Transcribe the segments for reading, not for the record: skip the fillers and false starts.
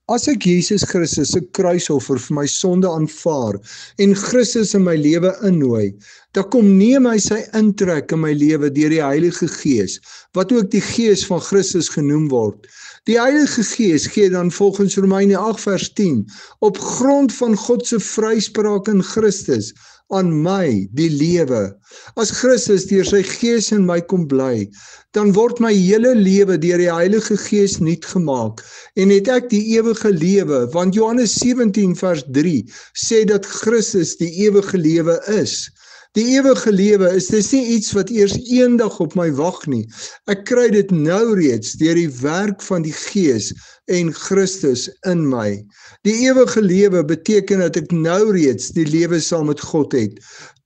As ek Jesus Christus se kruisoffer vir my sonde aanvaar en Christus in my lewe innooi, dan kom neem hy sy intrek in my lewe deur die Heilige Gees, wat ook die Gees van Christus genoem word. Die Heilige Gees gee dan volgens Romeine 8 vers 10 op grond van God se vryspraak in Christus aan my die lewe. As Christus deur sy Gees in my kom bly, dan word my hele lewe deur die Heilige Gees nuut gemaak en het ek die ewige lewe, want Johannes 17 vers 3 sê dat Christus die ewige lewe is. Die ewige lewe is dis nie iets wat eers eendag op my wag nie. Ek kry dit nou reeds deur die werk van die Gees en Christus in my. Die ewige lewe beteken dat ek nou reeds die lewe saam met God het.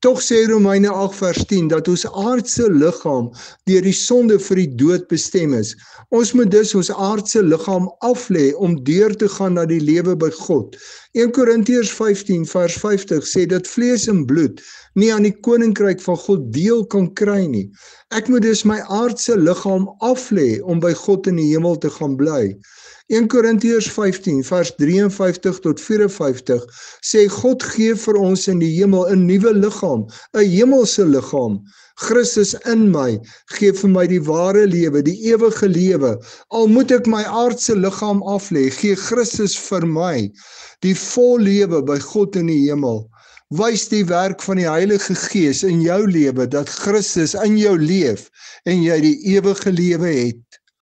Tog sê Romeine 8 vers 10 dat ons aardse liggaam deur die sonde vir die dood bestem is. Ons moet dus ons aardse liggaam aflê om deur te gaan na die lewe by God. 1 Korintiërs 15 vers 50 sê dat vlees en bloed nie aan die koninkryk van God deel kan kry nie. Ek moet dus my aardse liggaam aflê om by God in die hemel te gaan bly. 1 Korintiërs 15 vers 53 tot 54 sê God gee vir ons in die hemel 'n nuwe liggaam, 'n hemelse liggaam. Christus in my gee vir my die ware lewe, die ewige lewe. Al moet ek my aardse liggaam aflê, gee Christus vir my die vol lewe by God in die hemel. Wys die werk van die Heilige Gees in jou lewe dat Christus in jou leef en jy die ewige lewe het.